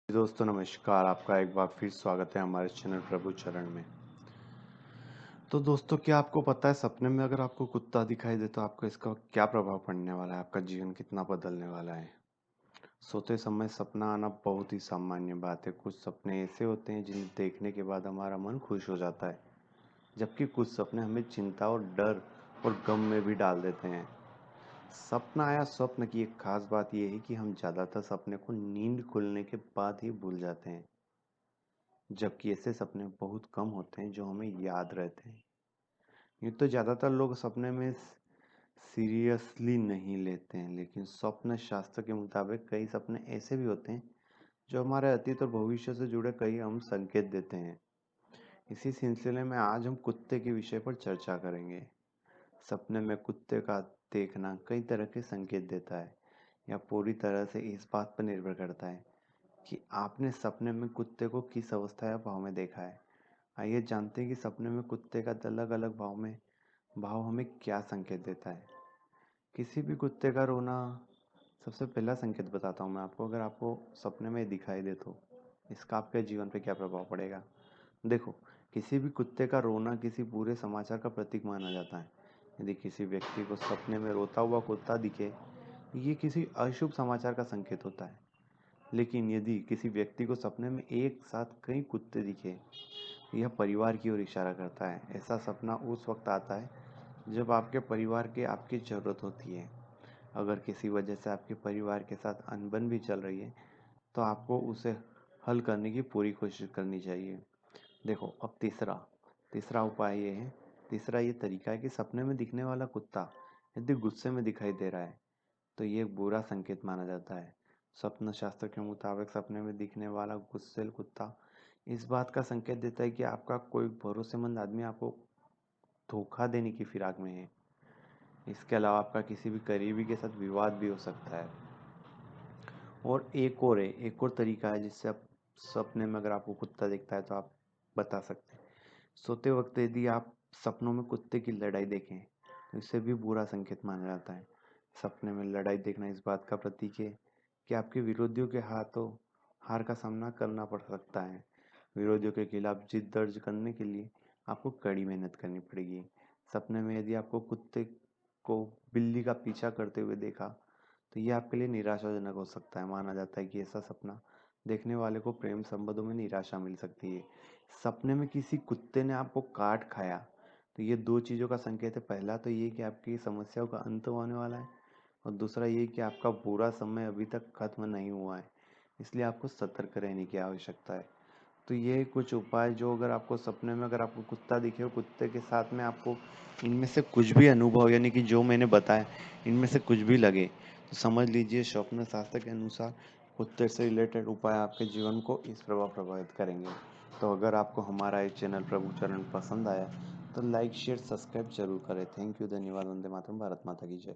दोस्तों नमस्कार, आपका एक बार फिर स्वागत है हमारे चैनल प्रभु चरण में। तो दोस्तों क्या आपको पता है सपने में अगर आपको कुत्ता दिखाई दे तो आपको इसका क्या प्रभाव पड़ने वाला है, आपका जीवन कितना बदलने वाला है। सोते समय सपना आना बहुत ही सामान्य बात है। कुछ सपने ऐसे होते हैं जिन्हें देखने के बाद हमारा मन खुश हो जाता है, जबकि कुछ सपने हमें चिंता और डर और गम में भी डाल देते हैं। सपना या स्वप्न की एक खास बात यह है कि हम ज़्यादातर सपने को नींद खुलने के बाद ही भूल जाते हैं, जबकि ऐसे सपने बहुत कम होते हैं जो हमें याद रहते हैं। यूँ तो ज़्यादातर लोग सपने में सीरियसली नहीं लेते हैं, लेकिन स्वप्न शास्त्र के मुताबिक कई सपने ऐसे भी होते हैं जो हमारे अतीत और भविष्य से जुड़े कई अहम संकेत देते हैं। इसी सिलसिले में आज हम कुत्ते के विषय पर चर्चा करेंगे। सपने में कुत्ते का देखना कई तरह के संकेत देता है, या पूरी तरह से इस बात पर निर्भर करता है कि आपने सपने में कुत्ते को किस अवस्था या भाव में देखा है। आइए जानते हैं कि सपने में कुत्ते का अलग अलग भाव हमें क्या संकेत देता है। किसी भी कुत्ते का रोना, सबसे पहला संकेत बताता हूँ मैं आपको। अगर आपको सपने में दिखाई दे तो इसका आपके जीवन पे क्या प्रभाव पड़ेगा। देखो, किसी भी कुत्ते का रोना किसी पूरे समाचार का प्रतीक माना जाता है। यदि किसी व्यक्ति को सपने में रोता हुआ कुत्ता दिखे, ये किसी अशुभ समाचार का संकेत होता है। लेकिन यदि किसी व्यक्ति को सपने में एक साथ कई कुत्ते दिखे, यह परिवार की ओर इशारा करता है। ऐसा सपना उस वक्त आता है जब आपके परिवार की आपकी ज़रूरत होती है। अगर किसी वजह से आपके परिवार के साथ अनबन भी चल रही है, तो आपको उसे हल करने की पूरी कोशिश करनी चाहिए। देखो, अब तीसरा तीसरा उपाय ये है, तीसरा ये तरीका है कि सपने में दिखने वाला कुत्ता यदि गुस्से में दिखाई दे रहा है, तो ये एक बुरा संकेत माना जाता है। स्वप्न शास्त्र के मुताबिक सपने में दिखने वाला गुस्सैल कुत्ता इस बात का संकेत देता है कि आपका कोई भरोसेमंद आदमी आपको धोखा देने की फिराक में है। इसके अलावा आपका किसी भी करीबी के साथ विवाद भी हो सकता है। और एक और तरीका है जिससे आप सपने में अगर आपको कुत्ता दिखता है तो आप बता सकते हैं। सोते वक्त यदि आप सपनों में कुत्ते की लड़ाई देखें, तो इसे भी बुरा संकेत माना जाता है। सपने में लड़ाई देखना इस बात का प्रतीक है कि आपके विरोधियों के हाथों हार का सामना करना पड़ सकता है। विरोधियों के खिलाफ जीत दर्ज करने के लिए आपको कड़ी मेहनत करनी पड़ेगी। सपने में यदि आपको कुत्ते को बिल्ली का पीछा करते हुए देखा, तो ये आपके लिए निराशाजनक हो सकता है। माना जाता है कि ऐसा सपना देखने वाले को प्रेम संबंधों में निराशा मिल सकती है। सपने में किसी कुत्ते ने आपको काट खाया, तो ये दो चीज़ों का संकेत है। पहला तो ये कि आपकी समस्याओं का अंत होने वाला है, और दूसरा ये कि आपका बुरा समय अभी तक खत्म नहीं हुआ है, इसलिए आपको सतर्क रहने की आवश्यकता है। तो ये कुछ उपाय जो अगर आपको सपने में अगर आपको कुत्ता दिखे और कुत्ते के साथ में आपको इनमें से कुछ भी अनुभव, यानी कि जो मैंने बताया इनमें से कुछ भी लगे, तो समझ लीजिए स्वप्न शास्त्र के अनुसार कुत्ते से रिलेटेड उपाय आपके जीवन को इस प्रभाव प्रभावित करेंगे। तो अगर आपको हमारा ये चैनल प्रभु चरण पसंद आया तो लाइक शेयर सब्सक्राइब जरूर करें। थैंक यू, धन्यवाद। वंदे मातरम। भारत माता की जय।